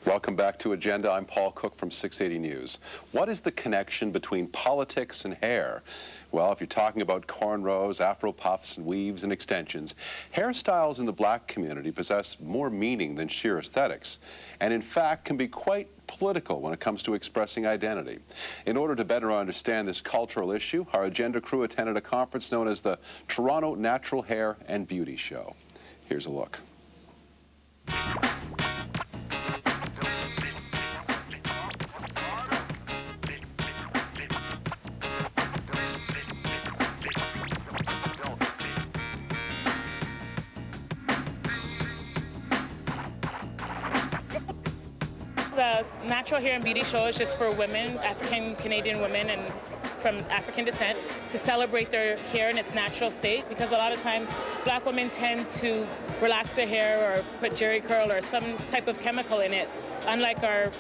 Welcome back to Agenda. I'm Paul Cook from 680 News. What is the connection between politics and hair? Well, if you're talking about cornrows, afro puffs, and weaves and extensions, hairstyles in the black community possess more meaning than sheer aesthetics, and in fact can be quite political when it comes to expressing identity. In order to better understand this cultural issue, our Agenda crew attended a conference known as the Toronto Natural Hair and Beauty Show. Here's a look. The Natural Hair and Beauty Show is just for women, African Canadian women and from African descent, to celebrate their hair in its natural state, because a lot of times black women tend to relax their hair or put jerry curl or some type of chemical in it, unlike our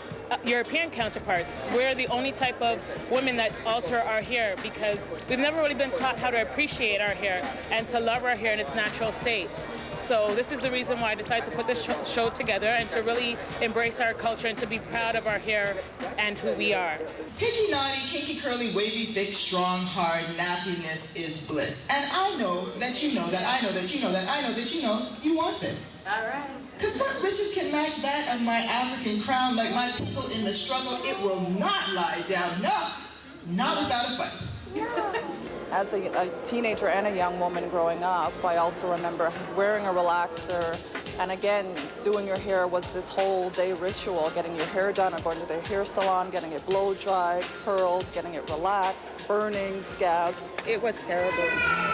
European counterparts. We're the only type of women that alter our hair because we've never really been taught how to appreciate our hair and to love our hair in its natural state. So this is the reason why I decided to put this show together and to really embrace our culture and to be proud of our hair and who we are. Pinky naughty, kinky curly, wavy, thick, strong, hard, nappiness is bliss. And I know that you know that I know that you know that I know that you know you want this. All right. Because what riches can match that of my African crown? Like my people in the struggle, it will not lie down. No, not without a fight. As a teenager and a young woman growing up, I also remember wearing a relaxer, and again, doing your hair was this whole day ritual, getting your hair done or going to the hair salon, getting it blow dried, curled, getting it relaxed, burning, scabs. It was terrible.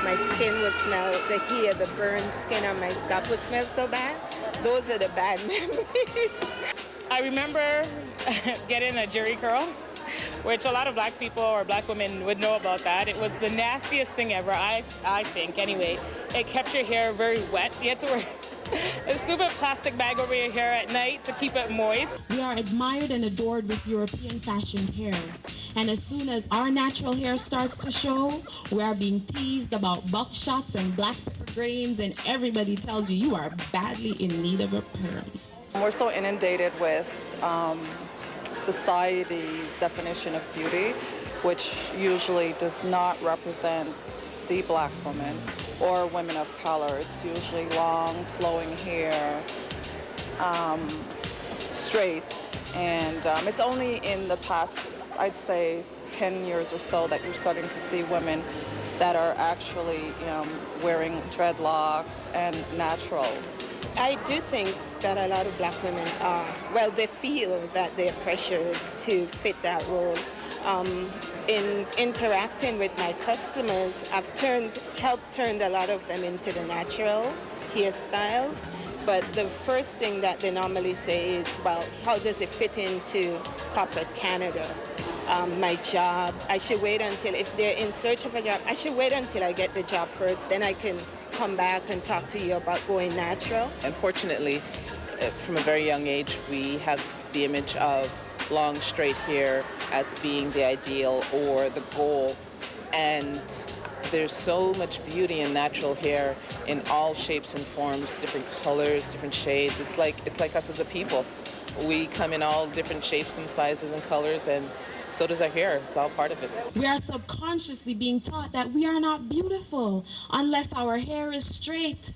My skin would smell, the hair, the burned skin on my scalp would smell so bad. Those are the bad memories. I remember getting a jerry curl, which a lot of black people or black women would know about that. It was the nastiest thing ever, I think, anyway. It kept your hair very wet. You had to wear a stupid plastic bag over your hair at night to keep it moist. We are admired and adored with European fashioned hair. And as soon as our natural hair starts to show, we are being teased about buckshots and black pepper grains, and everybody tells you you are badly in need of a perm. We're so inundated with society's definition of beauty, which usually does not represent the black woman or women of color. It's usually long, flowing hair, straight, and it's only in the past, I'd say, 10 years or so that you're starting to see women that are actually wearing dreadlocks and naturals. I do think that a lot of black women are, well, they feel that they're pressured to fit that role. In interacting with my customers, I've helped turn a lot of them into the natural hairstyles. But the first thing that they normally say is, well, how does it fit into corporate Canada? My job, I should wait until, if they're in search of a job, I should wait until I get the job first, then I can come back and talk to you about going natural. Unfortunately, from a very young age, we have the image of long, straight hair as being the ideal or the goal. And there's so much beauty in natural hair in all shapes and forms, different colors, different shades. It's like us as a people. We come in all different shapes and sizes and colors, and so does our hair. It's all part of it. We are subconsciously being taught that we are not beautiful unless our hair is straight.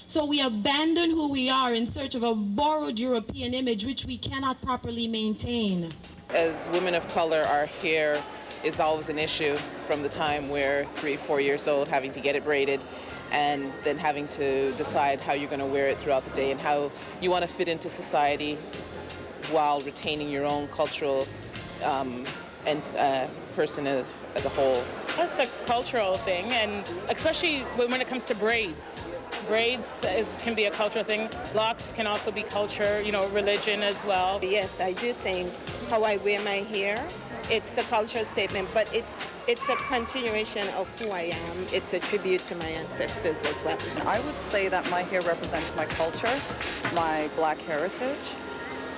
So we abandon who we are in search of a borrowed European image which we cannot properly maintain. As women of color, our hair is always an issue from the time we're 3-4 years old, having to get it braided, and then having to decide how you're going to wear it throughout the day and how you want to fit into society while retaining your own cultural person as a whole. It's a cultural thing, and especially when it comes to braids. Braids can be a cultural thing. Locks can also be culture, religion as well. Yes, I do think how I wear my hair, it's a cultural statement, but it's a continuation of who I am. It's a tribute to my ancestors as well. I would say that my hair represents my culture, my black heritage.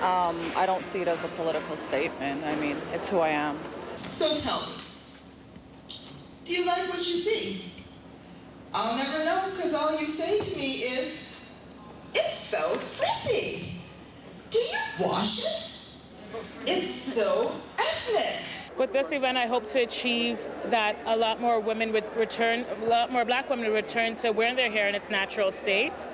I don't see it as a political statement. I mean, it's who I am. So tell me, do you like what you see? I'll never know, because all you say to me is, it's so frizzy. Do you wash it? this event, I hope to achieve that a lot more women would return, a lot more black women would return to wearing their hair in its natural state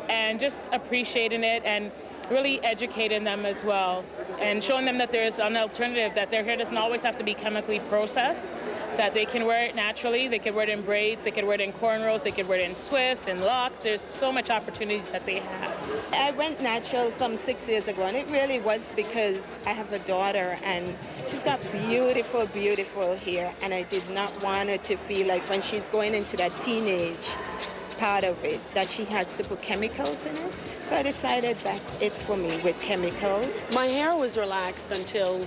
and just appreciating it and really educating them as well and showing them that there's an alternative, that their hair doesn't always have to be chemically processed, that they can wear it naturally, they can wear it in braids, they can wear it in cornrows, they can wear it in twists and locks. There's so much opportunities that they have. I went natural some 6 years ago, and it really was because I have a daughter, and she's got beautiful, beautiful hair, and I did not want her to feel like when she's going into that teenage part of it, that she has to put chemicals in it. So I decided that's it for me with chemicals. My hair was relaxed until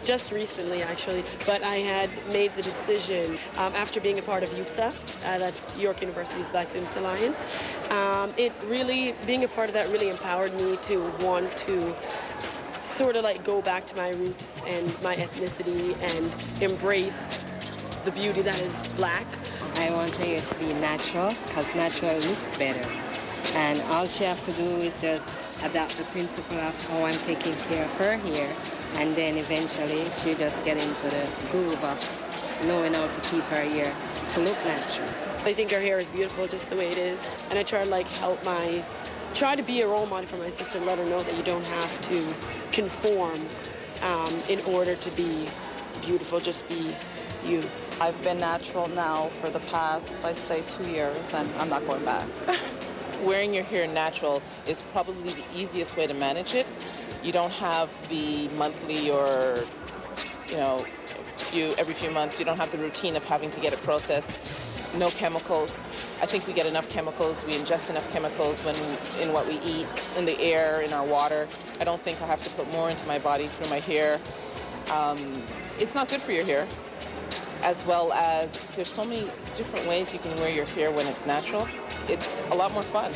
just recently, actually, but I had made the decision after being a part of UPSA, that's York University's Black Students Alliance. It really, being a part of that really empowered me to want to sort of like go back to my roots and my ethnicity and embrace the beauty that is black. I want her hair to be natural because natural looks better. And all she has to do is just adopt the principle of how I'm taking care of her hair, and then eventually she just get into the groove of knowing how to keep her hair to look natural. I think her hair is beautiful just the way it is, and I try to like try to be a role model for my sister and let her know that you don't have to conform in order to be beautiful, just be you. I've been natural now for the past, I'd say, 2 years, and I'm not going back. Wearing your hair natural is probably the easiest way to manage it. You don't have the monthly or, every few months, you don't have the routine of having to get it processed. No chemicals. I think we get enough chemicals. We ingest enough chemicals in what we eat, in the air, in our water. I don't think I have to put more into my body through my hair. It's not good for your hair, as well as there's so many different ways you can wear your hair when it's natural. It's a lot more fun.